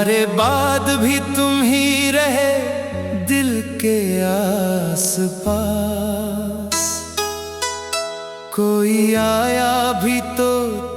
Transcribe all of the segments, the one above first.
तुम्हारे बाद भी तुम ही रहे दिल के आस पास। कोई आया भी तो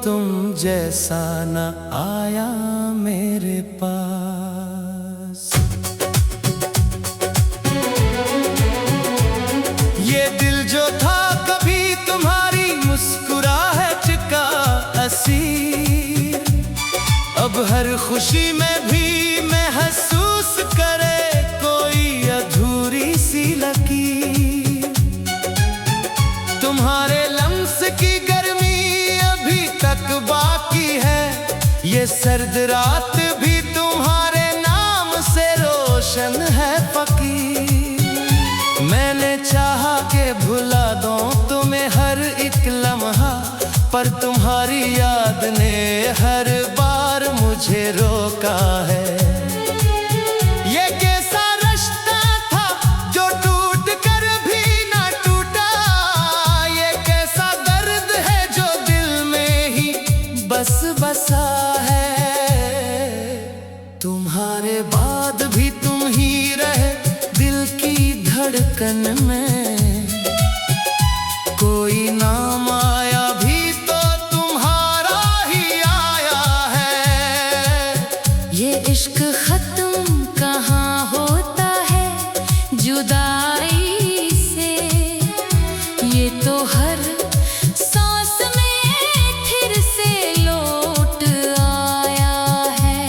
तुम जैसा न आया मेरे पास। ये दिल जो था कभी तुम्हारी मुस्कुराहट का असीर, अब हर खुशी में भी महसूस करे कोई अधूरी सी लकीर। तुम्हारे लम्स की गर्मी अभी तक बाकी है, ये सर्द रात भी तुम्हारे नाम से रोशन है फकीर। मैंने चाहा कि भुला दूं तुम्हें हर एक लम्हा, पर तुम्हारी याद ने हर बार मुझे रोका है। ये कैसा रिश्ता था जो टूट कर भी ना टूटा, ये कैसा दर्द है जो दिल में ही बस बसा है। तुम्हारे बाद भी तुम ही रहे दिल की धड़कन में, कोई नाम आया भी तो तुम्हारा ही आया है। ये इश्क खत्म कहाँ होता है जुदाई से, ये तो हर सांस में फिर से लौट आया है।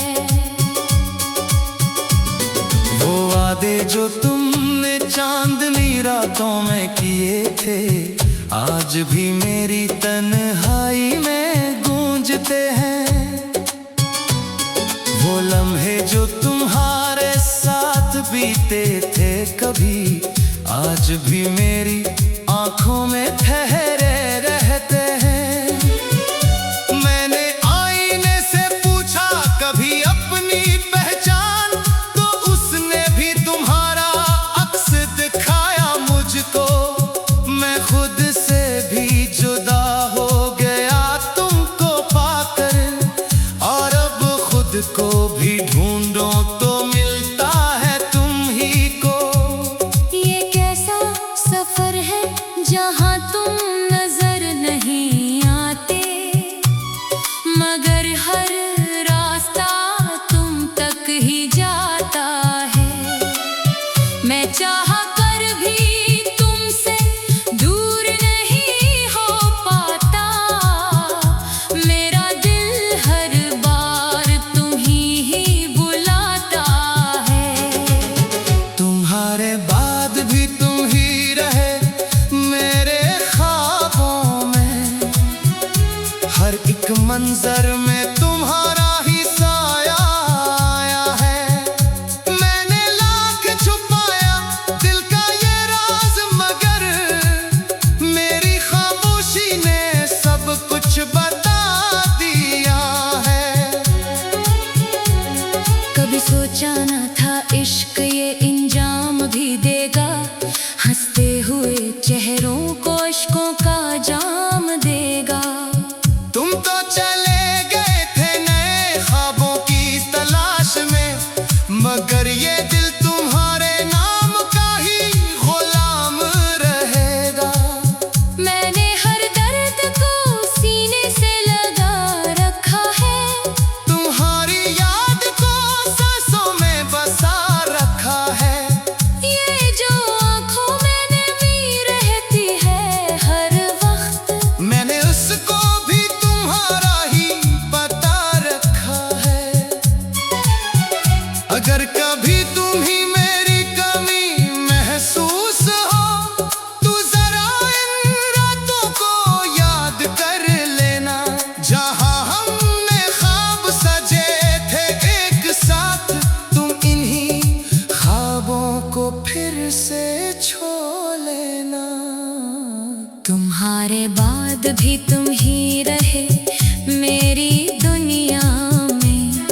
वो वादे जो तुमने चांदनी रातों में किए थे, आज भी मेरी तन्हाई में गूंजते हैं। वो लम्हे जो तुम्हारे साथ बीते थे कभी, आज भी मेरी आंखों में ठहरे रहते हैं। मैंने आईने से पूछा कभी अपनी पहचान, तो उसने भी तुम्हारा अक्स दिखाया मुझको। मैं खुद से भी जुदा हो गया तुमको पाकर, और अब खुद को भी ढूंढो तो मिलता है तुम ही को। ये कैसा सफर है जहाँ तुम नजर नहीं आते, मगर हर रास्ता तुम तक ही जाता है। मैं चाहा कर भी तुमसे दूर नहीं हो पाता, मेरा दिल हर बार तुम ही बुलाता है। तुम्हारे बाद भी तुम ही रहे मेरे ख्वाबों में, हर एक मंजर में तुम्हारा ही साया आया है। मैंने लाख छुपाया दिल का ये राज, मगर मेरी खामोशी ने सब कुछ बता दिया है। कभी सोचा न था इश्क ये इंजाम भी देगा, हंसते हुए चेहरों को इश्कों का जाम देगा। तुम तो चले गए थे नए ख्वाबों की तलाश में, मगर ये दिल तुम्हारे नाम का ही गुलाम रहेगा। मैंने हर दर्द को सीने से लगा रखा है, तुम्हारी याद को सांसों में बसा रखा है। ये जो आँखों में नमी रहती है हर वक्त, मैंने उसको भी तुम्हारा ही बता रखा है। अगर कभी तुम ही मेरी कमी महसूस हो, तो जरा इन रातों को याद कर लेना, जहां हमने ख्वाब सजे थे एक साथ। तुम इन्हीं ख्वाबों को फिर से छो लेना। तुम्हारे बाद भी तुम ही रहे मेरी दुनिया में,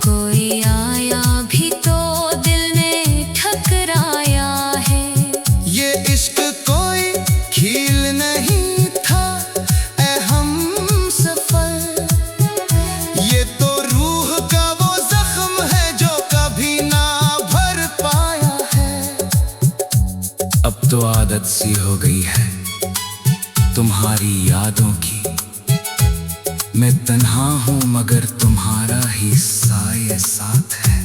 कोई आया भी तो दिल ने ठकराया है। ये इश्क कोई खेल नहीं था ए हम सफर, ये तो रूह का वो सी हो गई है तुम्हारी यादों की। मैं तन्हा हूँ मगर तुम्हारा ही साए साथ है।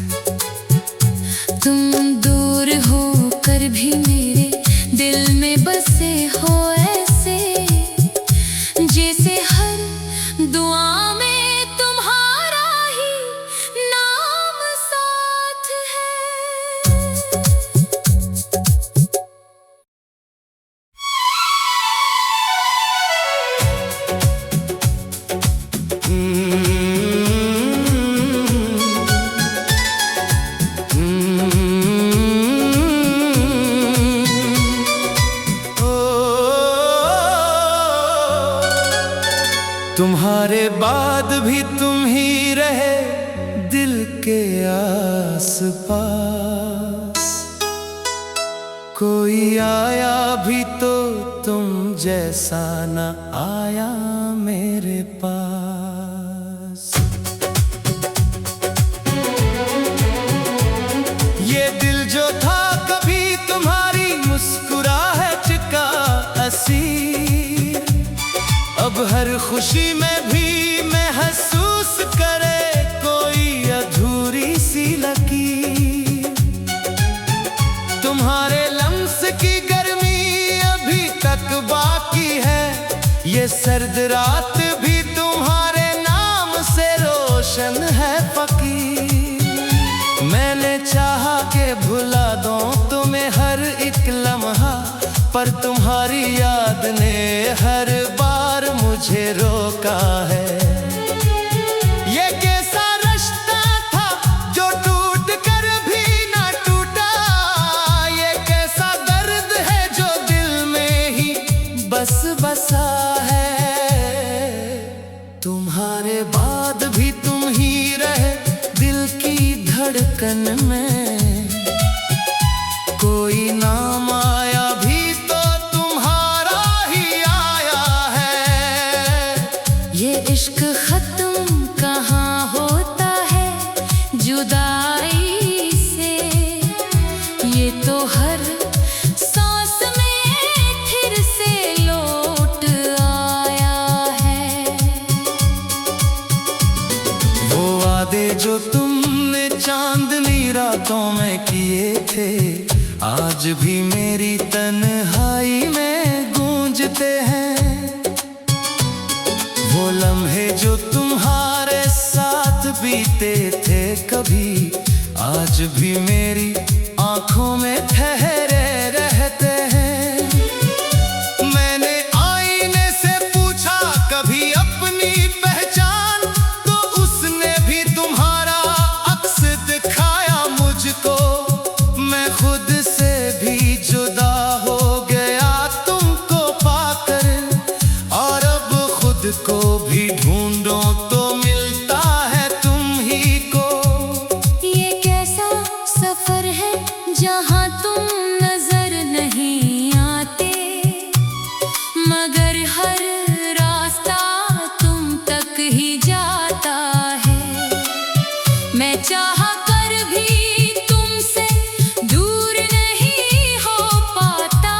तुम दूर हो कर भी मेरे दिल में बसे हो ऐसे, जैसे हर दुआ में तुम्हारा ही नाम साथ है। तुम्हारे बाद भी तुम ही रहे दिल के आस-पास, कोई आया भी तो तुम जैसा न आया मेरे पास। ये दिल जो था कभी तुम्हारी मुस्कुराहट का असीर, अब हर खुशी में भी महसूस करे कोई अधूरी सी लकीर। तुम्हारे लम्स की गर्मी अभी तक बाकी है, ये सर्द रात भी तुम्हारे नाम से रोशन है फकीर। मैंने चाहा के भुला दूं तुम्हें हर एक लम्हा, पर तुम्हारी याद ने हर बार मुझे रोका है। ये कैसा रिश्ता था जो टूट कर भी ना टूटा, ये कैसा दर्द है जो दिल में ही बस बसा है। तुम्हारे बाद भी तुम ही रहे दिल की धड़कन में, कोई नाम आया भी तो तुम्हारा ही आया है। ये इश्क खत्म कहाँ होता है जुदाई से, ये तो हर सांस में फिर से लौट आया है। वो वादे जो तुमने चांदनी रातों में किए थे, आज भी मेरी तन्हाई में गूंजते हैं। वो लम्हे जो तुम्हारे साथ बीते थे कभी, आज भी मेरी आंखों में ठहरे रहते हैं। मैंने आईने से पूछा कभी अपनी पहचान, तो उसने भी तुम्हारा अक्स दिखाया मुझको। मैं खुद से भी जुदा हो गया तुमको पाकर, और अब खुद को भी ढूंढो तो मिलता है तुम ही को। ये कैसा सफर है जहाँ तुम नजर नहीं आते, मगर हर रास्ता तुम तक ही जाता है। मैं चाहा कर भी तुमसे दूर नहीं हो पाता,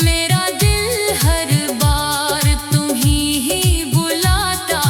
मेरा दिल हर बार तुम्ही ही बुलाता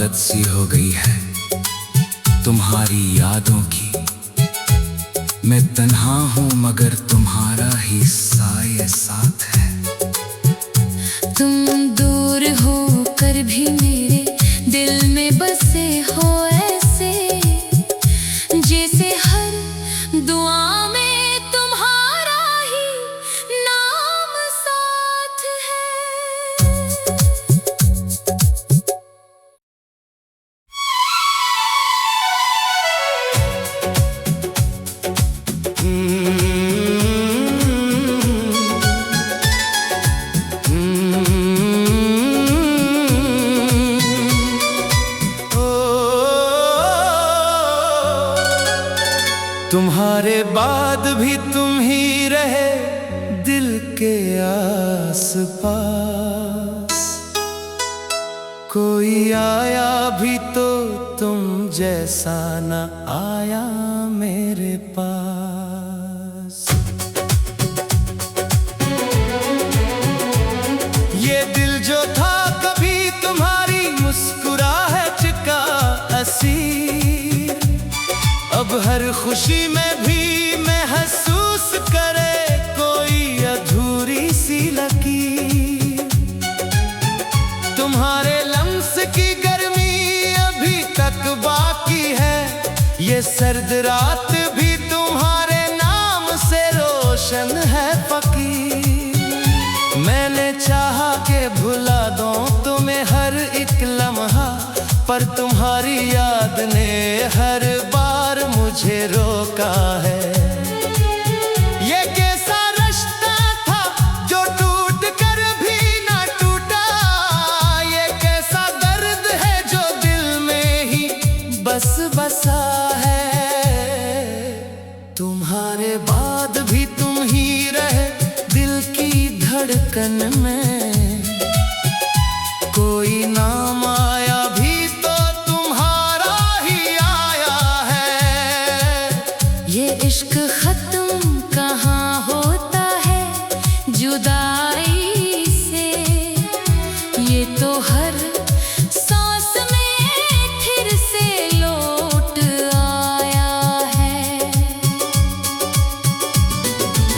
आदत सी हो गई है तुम्हारी यादों की। मैं तन्हा हूँ मगर तुम्हारा ही साये साथ है। तुम दूर होकर भी मेरे दिल में बसे हो ऐसे, जैसे हर दुआ में तुम्हारा ही नाम साथ है। तुम्हारे बाद भी तुम ही रहे दिल के आस-पास, कोई आया भी तो तुम जैसा न आया मेरे पास। ये दिल जो था कभी तुम्हारी मुस्कुराहट का असीर, अब हर खुशी में भी महसूस करे कोई अधूरी सी लकीर। तुम्हारे लम्स की गर्मी अभी तक बाकी है, ये सर्द रात भी तुम्हारे नाम से रोशन है फकीर। मैंने चाहा कि भुला दूं तुम्हें हर एक लम्हा, पर तुम्हारी याद ने हर बार मुझे रोका है। ये कैसा रिश्ता था जो टूट कर भी ना टूटा, ये कैसा दर्द है जो दिल में ही बस बसा है। तुम्हारे बाद भी तुम ही रहे दिल की धड़कन में, कोई नाम आया भी तो तुम्हारा ही आया है। ये इश्क खत्म कहाँ होता है जुदाई से, ये तो हर सांस में फिर से लौट आया है।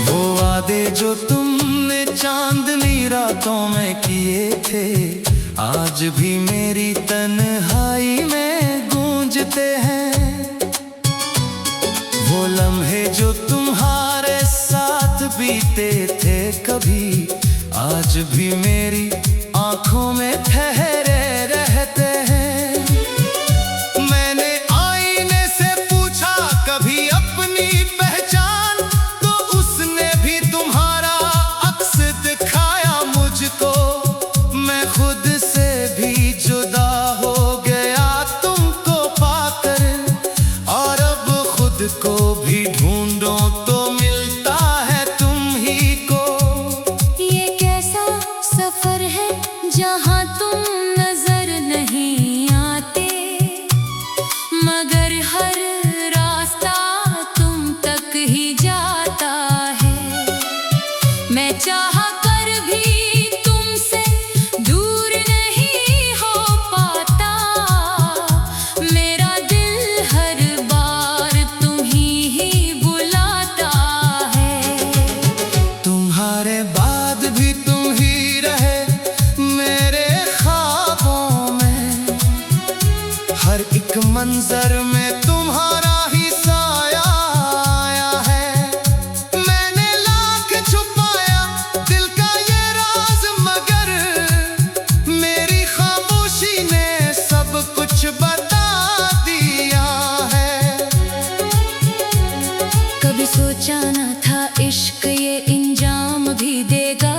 वो वादे जो तुमने चांदनी रातों में किए थे, आज भी मेरी तन्हाई में गूंजते हैं। वो लम्हे जो तुम्हारे साथ बीते थे कभी, आज भी मेरी आंखों में ठहरे रहते हैं। मैंने आईने से पूछा कभी अपनी पहचान, तो उसने भी तुम्हारा अक्स दिखाया मुझको। मैं खुद से भी जुदा हो गया तुमको पाकर, और अब खुद को भी ढूंढो तो मिलता है तुम ही को। ये कैसा सफर है जहाँ तुम नजर नहीं आते, मगर हर रास्ता तुम तक ही जाता है। मैं चाहा कर भी तुमसे दूर नहीं हो पाता, मेरा दिल हर बार तुम ही बुलाता है। तुम्हारे बाद भी तुम ही रहे मेरे ख्वाबों में, हर एक मंजर में तुम्हारा ही साया आया है। मैंने लाख छुपाया दिल का ये राज, मगर मेरी खामोशी ने सब कुछ बता दिया है। कभी सोचा न था इश्क ये इंजाम भी देगा,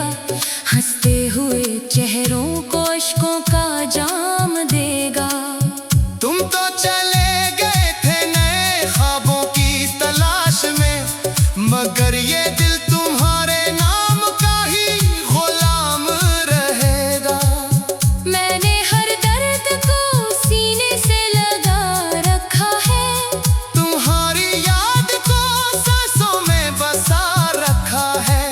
हंसते हुए चेहरों को इश्कों का जाम देगा। तुम तो चले गए थे नए ख्वाबों की तलाश में, मगर ये दिल तुम्हारे नाम का ही गुलाम रहेगा। मैंने हर दर्द को सीने से लगा रखा है, तुम्हारी याद को सांसों में बसा रखा है।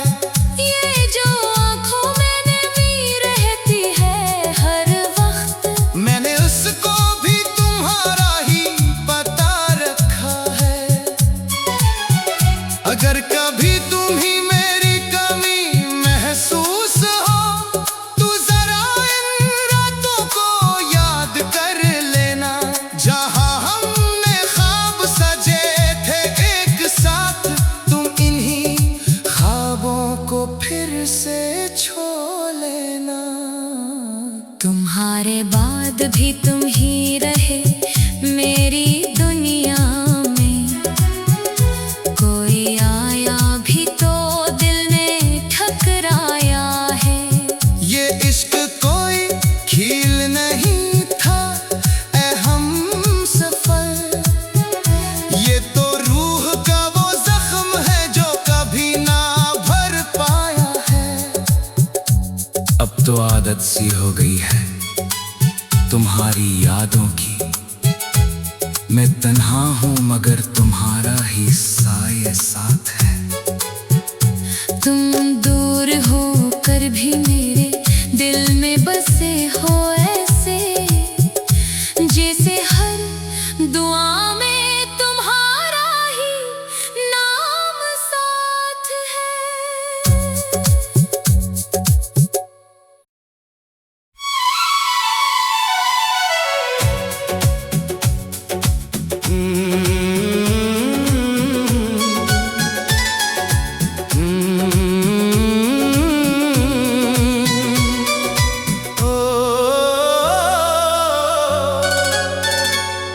ये जो आँखों में नमी रहती है हर वक्त, मैंने उसको कभी तुम ही मेरी कमी महसूस हो, तू जरा इन रातों को याद कर लेना, जहां हमने ख्वाब सजे थे एक साथ, तुम इन्हीं ख्वाबों को फिर से छो लेना। तुम्हारे बाद भी तुम ही रहे मेरी दुनिया में, कोई आया भी तो दिल ने ठकराया है। ये इश्क कोई खेल नहीं था ऐ हमसफर, ये तो रूह का वो जख्म है जो कभी ना भर पाया है। अब तो आदत सी हो गई है तुम्हारी यादों की, मैं तन्हा हूँ मगर तुम्हारा ही साये साथ है। तुम दूर हो कर भी मेरे दिल में बसे हो ऐसे, जैसे हर दुआ में तुम्हारा ही नाम साथ है।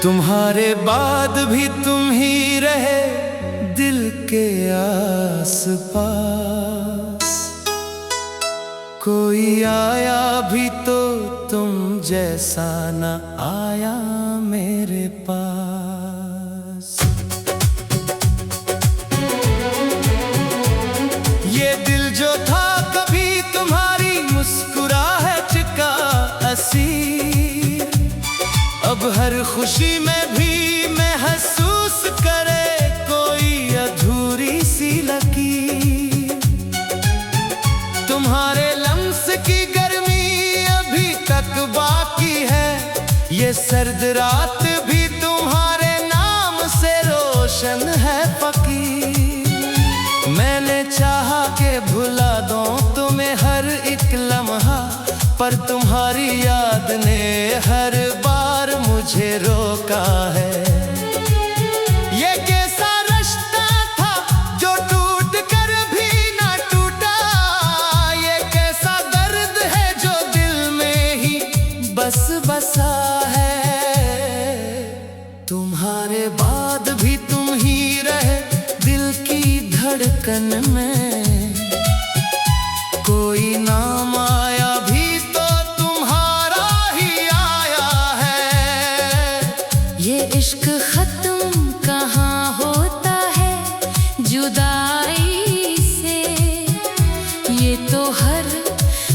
तुम्हारे बाद भी तुम ही रहे दिल के आस-पास, कोई आया भी तो तुम जैसा न आया मेरे पास। ये दिल जो था कभी तुम्हारी मुस्कुराहट का असीर, अब हर खुशी में भी महसूस करे कोई अधूरी सी लकीर। तुम्हारे लम्स की गर्मी अभी तक बाकी है, ये सर्द रात भी तुम्हारे नाम से रोशन है फकीर। मैंने चाहा कि भुला दूं तुम्हें हर एक लम्हा, पर तुम्हारी याद ने हर बार मुझे रोका है। ये कैसा रिश्ता था जो टूट कर भी ना टूटा, ये कैसा दर्द है जो दिल में ही बस बसा है। तुम्हारे बाद भी तुम ही रहे दिल की धड़कन में, कोई नाम आया भी तो तुम्हारा ही आया है। ये इश्क खत्म कहाँ होता है जुदाई से, ये तो हर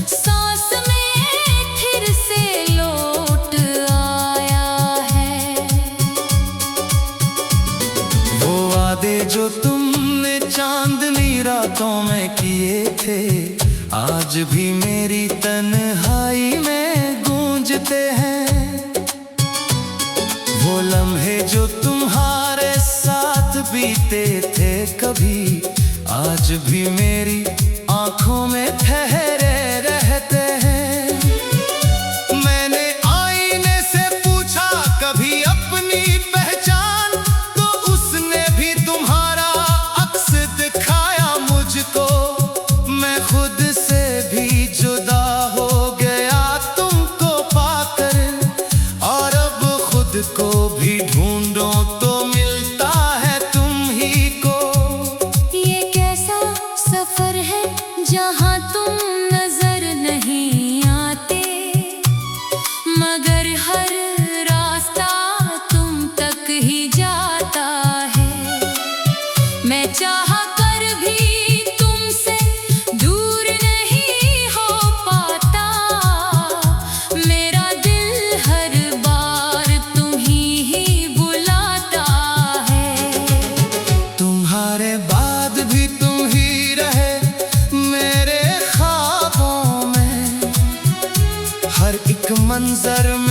सांस में फिर से लौट आया है। वो वादे जो तुमने चांदनी रातों में किए थे, आज भी मेरी तन्हाई में गूंजते हैं। वो लम्हे जो तुम्हारे साथ बीते थे कभी, आज भी मेरी आंखों में ठहरे रहते हैं। मैंने आईने से पूछा कभी अपनी पहचान, तो उसने भी तुम्हारा अक्स दिखाया मुझको। मैं खुद से भी जुदा हो गया तुमको पाकर, और अब खुद को भी ढूंढो तो मिलता है तुम ही को। ये कैसा सफर है जहाँ तुम नजर नहीं आते, मगर हर रास्ता तुम तक ही जाता है। मैं चाहा कर भी तुमसे दूर नहीं हो पाता, मेरा दिल हर बार तुम ही बुलाता है। तुम्हारे बाद भी तुम ही रहे मेरे ख्वाबों में, हर एक मंजर में